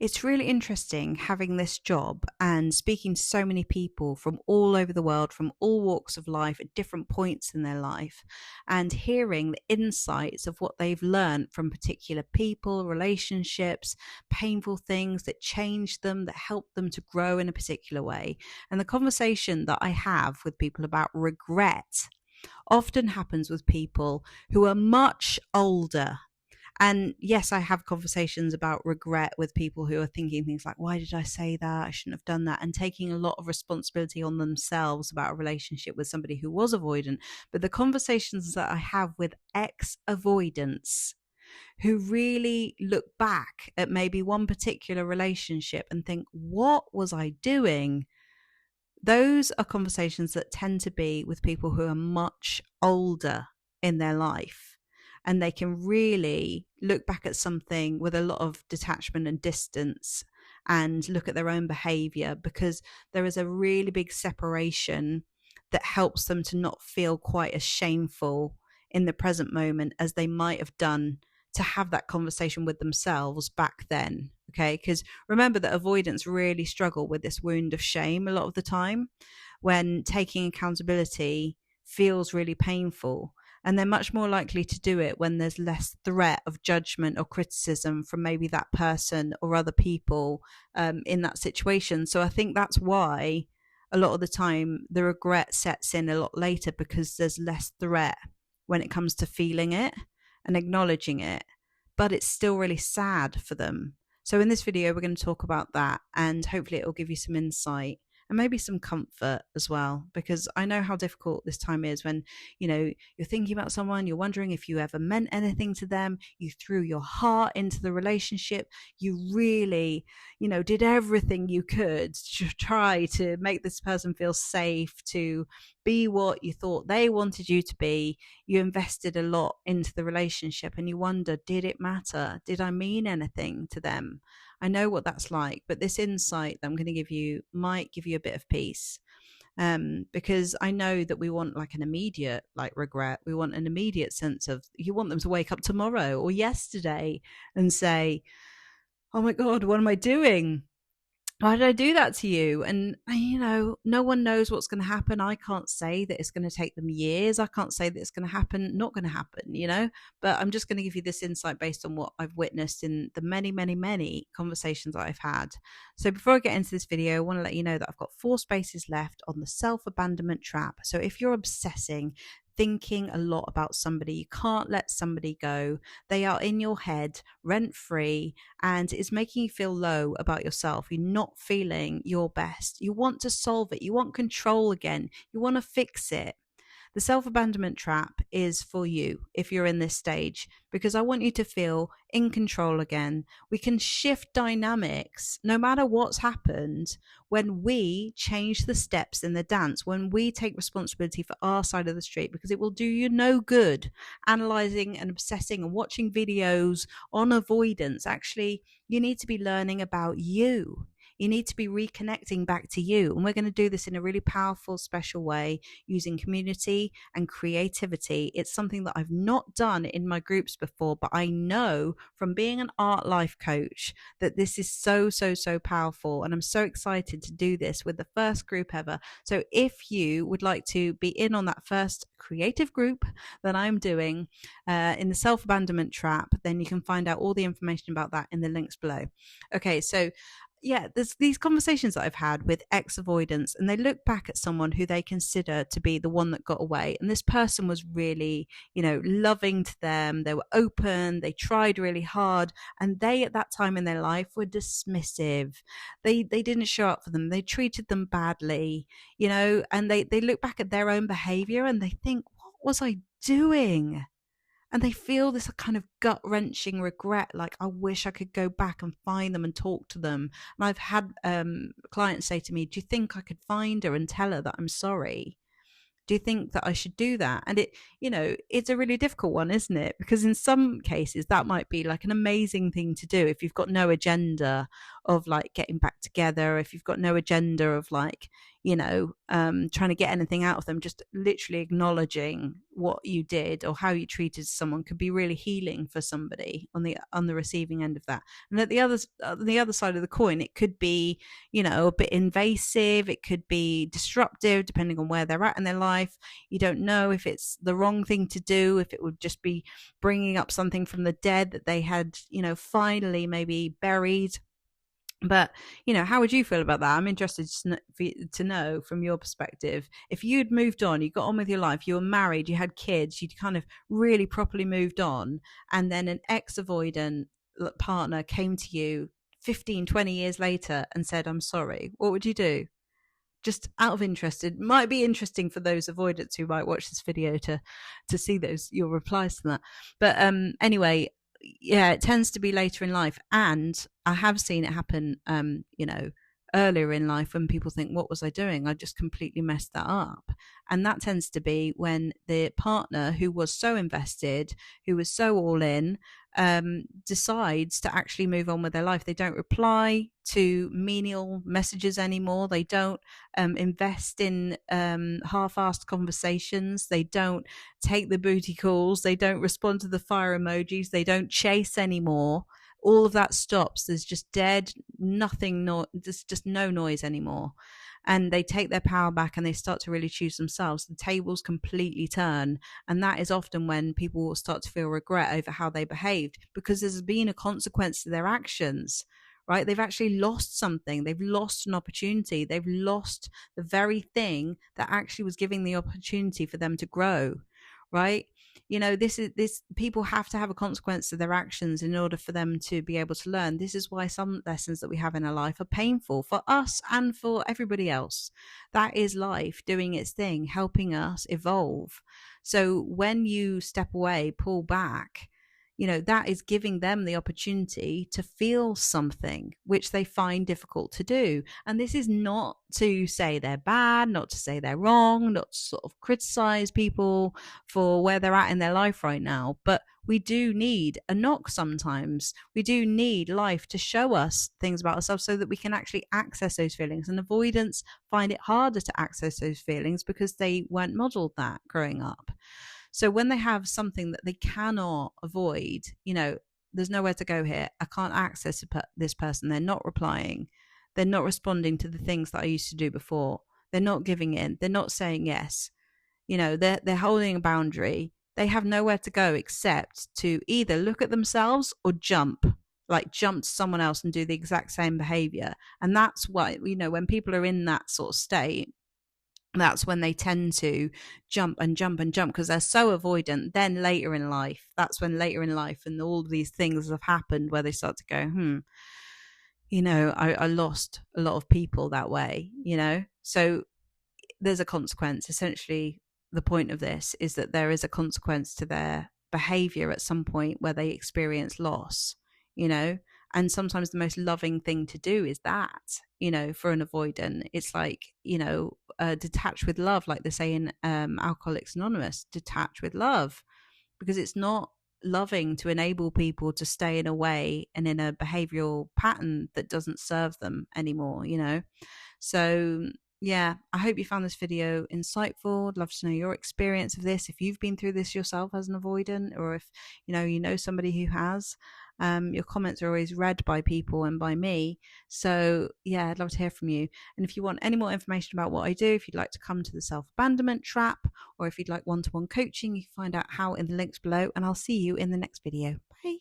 It's really interesting having this job and speaking to so many people from all over the world, from all walks of life at different points in their life, and hearing the insights of what they've learned from particular people, relationships, painful things that changed them, that helped them to grow in a particular way. And the conversation that I have with people about regret often happens with people who are much older. And yes, I have conversations about regret with people who are thinking things like, why did I say that? I shouldn't have done that. And taking a lot of responsibility on themselves about a relationship with somebody who was avoidant. But the conversations that I have with ex avoidants who really look back at maybe one particular relationship and think, what was I doing? Those are conversations that tend to be with people who are much older in their life, and they can really look back at something with a lot of detachment and distance and look at their own behavior, because there is a really big separation that helps them to not feel quite as shameful in the present moment as they might have done to have that conversation with themselves back then. Okay, because remember that avoidants really struggle with this wound of shame a lot of the time, when taking accountability feels really painful. And they're much more likely to do it when there's less threat of judgment or criticism from maybe that person or other people in that situation. So I think that's why a lot of the time the regret sets in a lot later, because there's less threat when it comes to feeling it and acknowledging it, but it's still really sad for them. So in this video, we're going to talk about that, and hopefully it will give you some insight and maybe some comfort as well, because I know how difficult this time is when, you're thinking about someone, you're wondering if you ever meant anything to them, you threw your heart into the relationship, you really, did everything you could to try to make this person feel safe, to be what you thought they wanted you to be. You invested a lot into the relationship and you wonder, did it matter? Did I mean anything to them? I know what that's like, but this insight that I'm going to give you might give you a bit of peace. Because I know that we want like an immediate regret. We want an immediate sense of, you want them to wake up tomorrow or yesterday and say, oh my God, what am I doing? Why did I do that to you? And, no one knows what's going to happen. I can't say that it's going to take them years. I can't say that it's going to happen, not going to happen, but I'm just going to give you this insight based on what I've witnessed in the many, many, many conversations that I've had. So before I get into this video, I want to let you know that I've got 4 spaces left on the self-abandonment trap. So if you're obsessing, thinking a lot about somebody, you can't let somebody go, they are in your head rent free, and it's making you feel low about yourself, you're not feeling your best, you want to solve it, you want control again, you want to fix it. The self-abandonment trap is for you if you're in this stage, because I want you to feel in control again. We can shift dynamics no matter what's happened when we change the steps in the dance, when we take responsibility for our side of the street, because it will do you no good analyzing and obsessing and watching videos on avoidance. Actually, you need to be learning about you. You need to be reconnecting back to you. And we're going to do this in a really powerful, special way using community and creativity. It's something that I've not done in my groups before, but I know from being an art life coach that this is so, so, so powerful. And I'm so excited to do this with the first group ever. So if you would like to be in on that first creative group that I'm doing in the self-abandonment trap, then you can find out all the information about that in the links below. Okay, so there's these conversations that I've had with ex-avoidants, and they look back at someone who they consider to be the one that got away. And this person was really, loving to them. They were open. They tried really hard. And they, at that time in their life, were dismissive. They didn't show up for them. They treated them badly, and they look back at their own behavior and they think, what was I doing? And they feel this kind of gut-wrenching regret, like, I wish I could go back and find them and talk to them. And I've had clients say to me, do you think I could find her and tell her that I'm sorry? Do you think that I should do that? And it's a really difficult one, isn't it? Because in some cases that might be like an amazing thing to do if you've got no agenda of like getting back together, if you've got no agenda of like, trying to get anything out of them, just literally acknowledging what you did or how you treated someone could be really healing for somebody on the receiving end of that. And at the other side of the coin, it could be, a bit invasive, it could be disruptive depending on where they're at in their life. You don't know if it's the wrong thing to do, if it would just be bringing up something from the dead that they had, finally maybe buried. But, how would you feel about that? I'm interested to know from your perspective. If you'd moved on, you got on with your life, you were married, you had kids, you'd kind of really properly moved on, and then an ex-avoidant partner came to you 15, 20 years later and said, I'm sorry, what would you do? Just out of interest, it might be interesting for those avoidants who might watch this video to see your replies to that. But anyway, yeah, it tends to be later in life, and I have seen it happen earlier in life when people think, what was I doing? I just completely messed that up. And that tends to be when the partner who was so invested, who was so all in, decides to actually move on with their life. They don't reply to menial messages anymore. They don't invest in half-assed conversations. They don't take the booty calls. They don't respond to the fire emojis. They don't chase anymore. All of that stops. There's just dead, nothing, there's just no noise anymore. And they take their power back and they start to really choose themselves. The tables completely turn. And that is often when people will start to feel regret over how they behaved, because there's been a consequence to their actions, right? They've actually lost something. They've lost an opportunity. They've lost the very thing that actually was giving the opportunity for them to grow, right? This people have to have a consequence to their actions in order for them to be able to learn. This is why some lessons that we have in our life are painful for us and for everybody else. That is life doing its thing, helping us evolve. So when you step away, pull back, that is giving them the opportunity to feel something which they find difficult to do. And this is not to say they're bad, not to say they're wrong, not to sort of criticize people for where they're at in their life right now. But we do need a knock sometimes. We do need life to show us things about ourselves so that we can actually access those feelings. And avoidants find it harder to access those feelings because they weren't modeled that growing up. So when they have something that they cannot avoid, there's nowhere to go here. I can't access this person. They're not replying. They're not responding to the things that I used to do before. They're not giving in. They're not saying yes. They're holding a boundary. They have nowhere to go except to either look at themselves or jump to someone else and do the exact same behavior. And that's why, when people are in that sort of state, that's when they tend to jump because they're so avoidant. Then later in life, and all of these things have happened where they start to go, I lost a lot of people that way, So there's a consequence. Essentially, the point of this is that there is a consequence to their behavior at some point where they experience loss, and sometimes the most loving thing to do is that, for an avoidant. It's like, detach with love, like they say in Alcoholics Anonymous, detach with love, because it's not loving to enable people to stay in a way and in a behavioral pattern that doesn't serve them anymore, So yeah, I hope you found this video insightful. I'd love to know your experience of this, if you've been through this yourself as an avoidant, or if you know somebody who has. Your comments are always read by people and by me. So yeah, I'd love to hear from you. And if you want any more information about what I do, if you'd like to come to the self-abandonment trap, or if you'd like one-to-one coaching, you can find out how in the links below. And I'll see you in the next video. Bye.